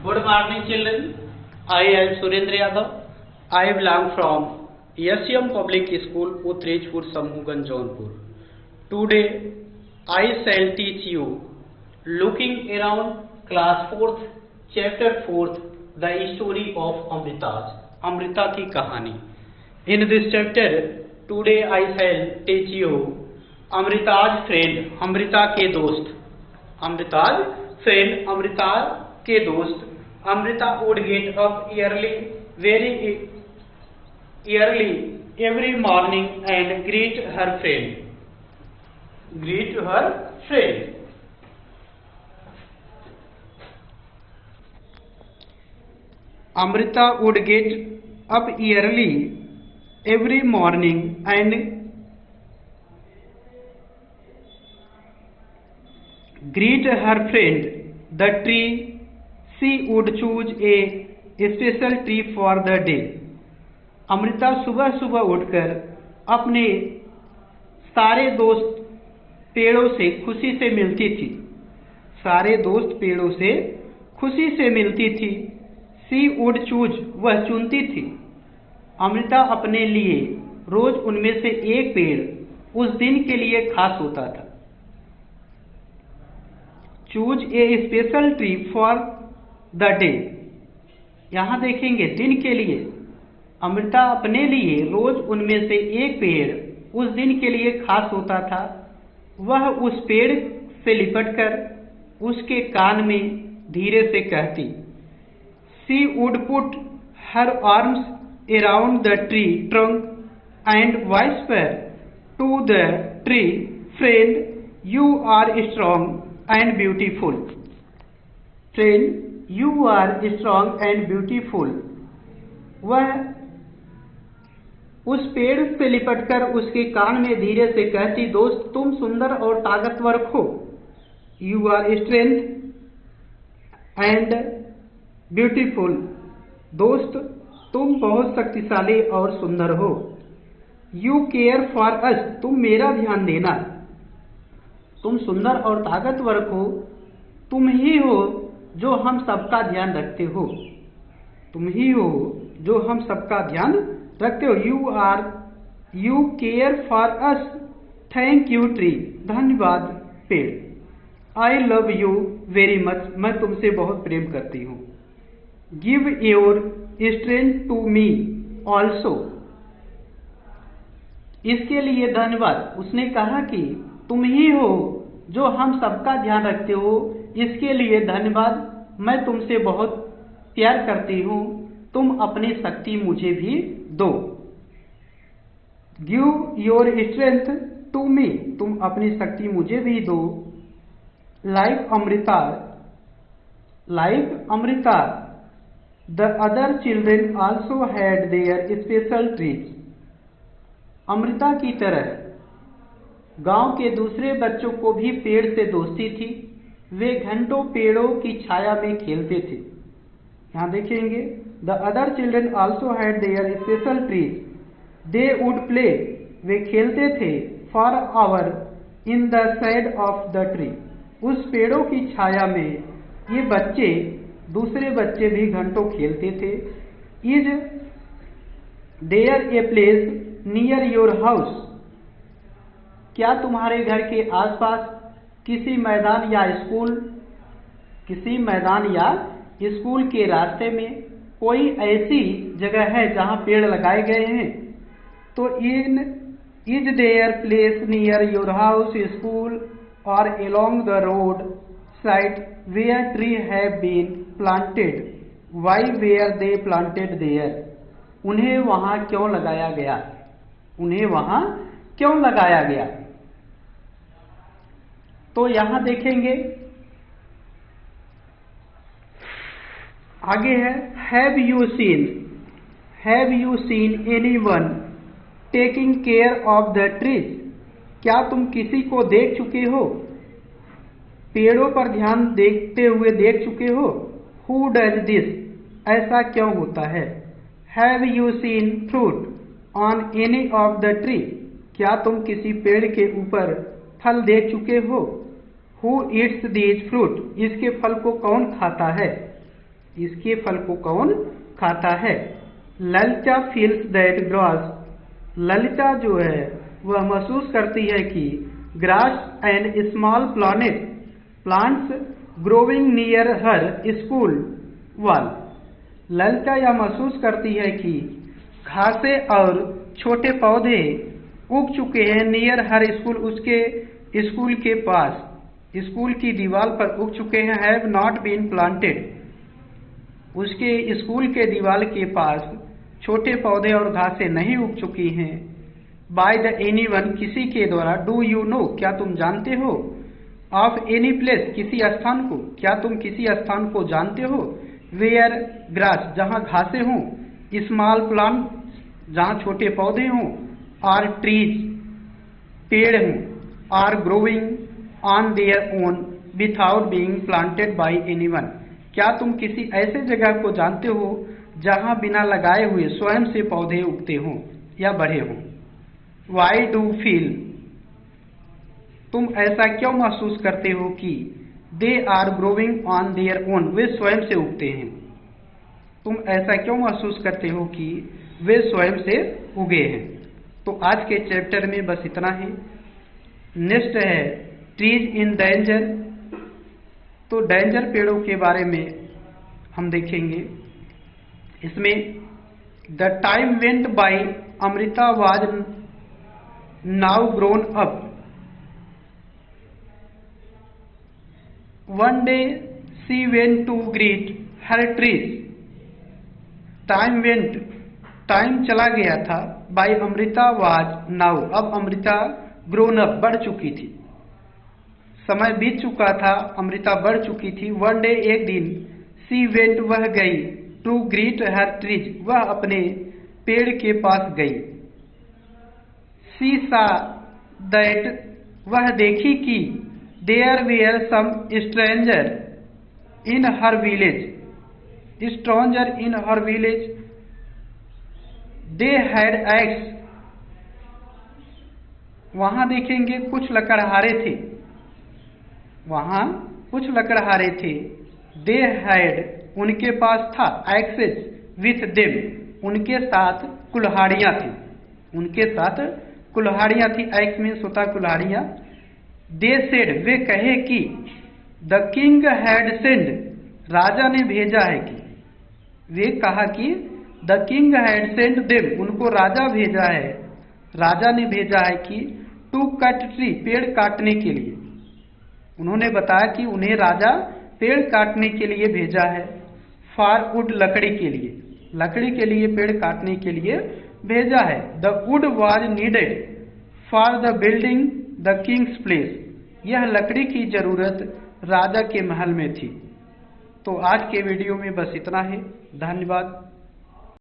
Good morning, children. I am Surendra Yadav. I belong from SCM Public School, Uttrejpur, Samhugan, Jaunpur. Today, I shall teach you, looking around class 4th, chapter 4th, the story of Amritaj. Amrita की कहानी. In this chapter, today I shall teach you Amritaj friend, Amrita के दोस्त. Amritaj friend, Amrita के दोस्त. Amrita would get up very early every morning and greet her friend. Amrita would get up early every morning and greet her friend. The tree. She would choose a special tree for the day. Amrita सुबह सुबह उठकर अपने सारे दोस्त पेड़ों से खुशी से मिलती थी. सारे दोस्त पेड़ों से खुशी से मिलती थी. She would choose, वह चुनती थी. अमृता अपने लिए रोज उनमें से एक पेड़ उस दिन के लिए खास होता था. Choose a special tree for the day. यहां देखेंगे दिन के लिए. अमृता अपने लिए रोज उनमें से एक पेड़ उस दिन के लिए खास होता था. वह उस पेड़ से लिपटकर उसके कान में धीरे से कहती. She would put her arms around the tree trunk and whisper to the tree, friend, you are strong and beautiful. Friend, you are strong and beautiful. वह उस पेड़ से लिपटकर उसके कान में धीरे से कहती, दोस्त तुम सुंदर और ताकतवर हो. You are strength and beautiful. दोस्त तुम बहुत शक्तिशाली और सुंदर हो. You care for us. तुम मेरा ध्यान देना. तुम सुंदर और ताकतवर हो. तुम ही हो जो हम सबका ध्यान रखते हो. तुम ही हो जो हम सबका ध्यान रखते हो. You care for us. Thank you tree. धन्यवाद पेड़. I love you very much. मैं तुमसे बहुत प्रेम करती हूँ. Give your strength to me also. इसके लिए धन्यवाद. उसने कहा कि तुम ही हो जो हम सबका ध्यान रखते हो. इसके लिए धन्यवाद. मैं तुमसे बहुत प्यार करती हूँ. तुम अपनी शक्ति मुझे भी दो. Give your strength to me. तुम अपनी शक्ति मुझे भी दो. Like Amrita, the other children also had their special trees. Amrita की तरह गांव के दूसरे बच्चों को भी पेड़ से दोस्ती थी. वे घंटों पेड़ों की छाया में खेलते थे. यहाँ देखेंगे, the other children also had their special trees. They would play. वे खेलते थे for hours in the shade of the tree. उस पेड़ों की छाया में ये बच्चे, दूसरे बच्चे भी घंटों खेलते थे. Is there a place near your house? क्या तुम्हारे घर के आसपास किसी मैदान या स्कूल के रास्ते में कोई ऐसी जगह है जहां पेड़ लगाए गए हैं? तो is there place near your house, school or along the road side where tree have been planted? Why were they planted there? उन्हें वहां क्यों लगाया गया? तो यहां देखेंगे आगे है, have you seen anyone taking care of the trees? क्या तुम किसी को देख चुके हो, पेड़ों पर ध्यान देते हुए देख चुके हो? Who does this? ऐसा क्यों होता है? Have you seen fruit on any of the tree? क्या तुम किसी पेड़ के ऊपर फल देख चुके हो? Who eats these fruit? इसके फल को कौन खाता है? इसके फल को कौन खाता है? Lalita feels that grass, Lalita जो है वह महसूस करती है कि grass and small plants growing near her school wall, Lalita यह महसूस करती है कि घासें और छोटे पौधे उग चुके हैं नियर हर स्कूल, उसके स्कूल के पास, स्कूल की दीवार पर उग चुके हैं। हैव नॉट बीन प्लांटेड, उसके स्कूल के दीवार के पास छोटे पौधे और घासें नहीं उग चुकी हैं। बाय द एनीवन, किसी के द्वारा। डू यू नो, क्या तुम जानते हो? ऑफ एनी प्लेस, किसी स्थान को, क्या तुम किसी स्थान को जानते हो? वेयर ग्रास, जहाँ घासें हों, स्मॉल प्लांट, जहाँ छोटे पौधे हों, आर ट्रीज, पेड़ हों, are growing on their own without being planted by anyone, क्या तुम किसी ऐसे जगह को जानते हो जहाँ बिना लगाए हुए स्वयं से पौधे उगते हों या बढ़े हों? वाई डू फील, तुम ऐसा क्यों महसूस करते हो कि they are growing on their own, वे स्वयं से उगते हैं? तुम ऐसा क्यों महसूस करते हो कि वे स्वयं से उगे हैं? तो आज के चैप्टर में बस इतना ही। नेक्स्ट है ट्रीज इन डेंजर, तो डेंजर पेड़ों के बारे में हम देखेंगे। इसमें the time went by, Amrita was now grown up, one day she went to greet her trees, time went, time चला गया था, बाय अमृता वाज नाउ, अब अमृता ग्रोन अप, बढ़ चुकी थी, समय बीत चुका था, अमृता बढ़ चुकी थी। वन डे, एक दिन, सी वेंट, वह गई, टू ग्रीट हर ट्रीज, वह अपने पेड़ के पास गई। सी सा दैट, वह देखी कि there were some stranger in her village, stranger in her village, they had axe, वहां देखेंगे कुछ लकड़हारे थे, वहां कुछ लकड़हारे थे। दे हैड, उनके पास था, एक्सेस विथ देम, उनके साथ कुल्हाड़ियां थी, उनके साथ कुल्हाड़ियां थी, एक्स मीन्स होता कुल्हाड़ियां। दे सेड, वे कहे कि द किंग हैड सेंड, राजा ने भेजा है कि, वे कहा कि the king had send them, उनको राजा भेजा है, राजा ने भेजा है कि टू कट ट्री, पेड़ काटने के लिए, उन्होंने बताया कि उन्हें राजा पेड़ काटने के लिए भेजा है। फॉर वुड, लकड़ी के लिए, लकड़ी के लिए, पेड़ काटने के लिए भेजा है। The wood was needed for the building the Kings place, यह लकड़ी की जरूरत राजा के महल में थी। तो आज के वीडियो में बस इतना ही, धन्यवाद।